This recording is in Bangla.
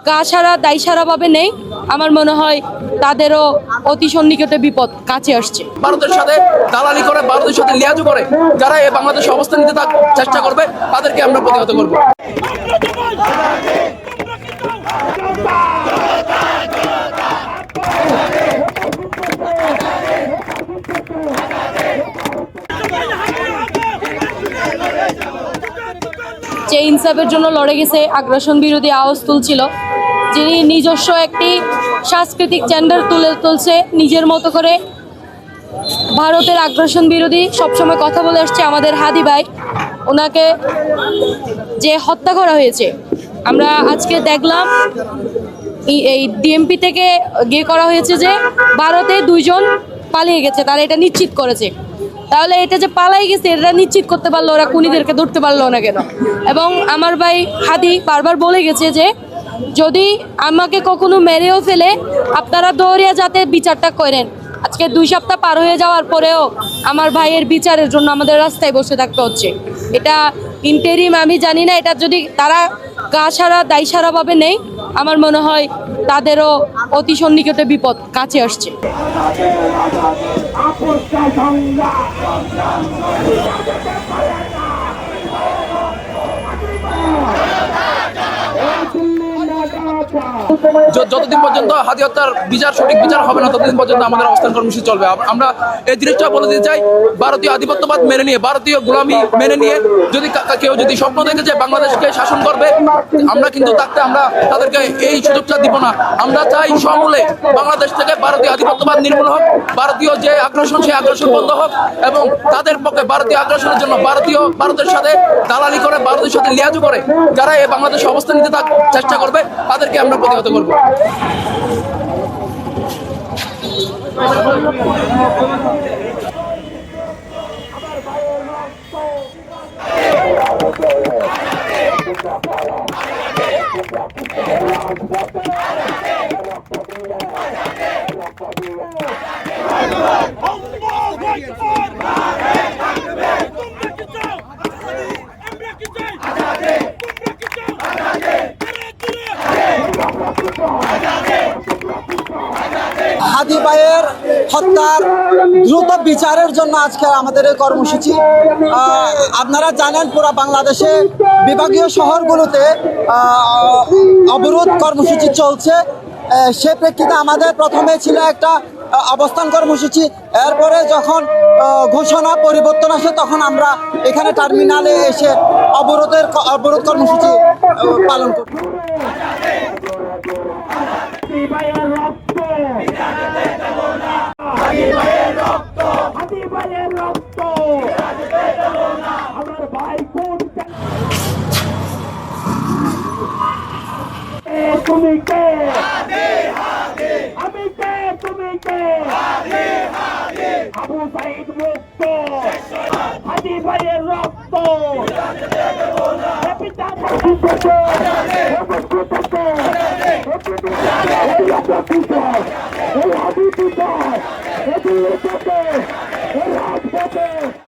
গা সারা দায় সারাভাবে নেই, আমার মনে হয় তাদেরও অতি সন্নিকটে বিপদ কাছে আসছে। ভারতের সাথে দালালি করে, ভারতের সাথে লিয়াজু করে যারা এই বাংলাদেশে অবস্থান নিতে চেষ্টা করবে তাদেরকে আমরা প্রতিহত করব। যে ইনসাফের জন্য লড়ে গেছে, আগ্রাসন বিরোধী আওয়াজ তুলছিল, যিনি নিজস্ব একটি সাংস্কৃতিক চ্যান্ডার তুলছে নিজের মতো করে, ভারতের আগ্রাসন বিরোধী সবসময় কথা বলে আসছে আমাদের হাদি ভাই, ওনাকে যে হত্যা করা হয়েছে আমরা আজকে দেখলাম। এই ডিএমপি থেকে গিয়ে করা হয়েছে যে ভারতে 2 জন পালিয়ে গেছে, তারা এটা নিশ্চিত করেছে। তাহলে এটা যে পালাই গেছে এটা নিশ্চিত করতে পারলো ওরা, খুনিদেরকে ধরতে পারলো না কেন? এবং আমার ভাই হাদি বারবার বলে গেছে যে যদি আমাকে কখনো মেরেও ফেলে আপনারা দৌড়িয়া যাতে বিচারটা করেন। আজকে 2 সপ্তাহ পার হয়ে যাওয়ার পরেও আমার ভাইয়ের বিচারের জন্য আমাদের রাস্তায় বসে থাকতে হচ্ছে। এটা ইন্টেরিম, আমি জানি না, এটা যদি তারা গা সারা দায় সারাভাবে নেই, আমার মনে হয় তাদেরও অতি সন্নিকটে বিপদ কাছে আসছে। যতদিন পর্যন্ত হাদি হত্যার সঠিক বিচার হবে না ততদিন পর্যন্ত আমাদের অবস্থান কর্মসূচি চলবে। আমরা এই জিনিসটা বলে দিতে চাই, ভারতীয় আধিপত্যবাদ মেনে নিয়ে, ভারতীয় গোলামি মেনে নিয়ে যদি কেউ স্বপ্ন দেখে যে বাংলাদেশকে শাসন করবে, আমরা কিন্তু আমরা তাদেরকে এই সুযোগটা দিব না। আমরা চাই সমূলে বাংলাদেশ থেকে ভারতীয় আধিপত্যবাদ নির্মূল হোক, ভারতীয় যে আগ্রাসন সেই আগ্রাসন বন্ধ হোক, এবং তাদের পক্ষে ভারতীয় আগ্রাসনের জন্য ভারতের সাথে দালালি করে, ভারতের সাথে লিয়াজু করে যারা এই বাংলাদেশে অবস্থান নিতে চেষ্টা করবে তাদেরকে আমরা প্রতিহত করব। হাদি ভাইয়ের হত্যার দ্রুত বিচারের জন্য আজকে আমাদের এই কর্মসূচি। আপনারা জানেন পুরো বাংলাদেশে বিভাগীয় শহরগুলোতে অবরোধ কর্মসূচি চলছে। সে প্রেক্ষিতে আমাদের প্রথমে ছিল একটা অবস্থান কর্মসূচি, এরপরে যখন ঘোষণা পরিবর্তন আসে তখন আমরা এখানে টার্মিনালে এসে অবরোধ কর্মসূচি পালন করি। তুমি কে?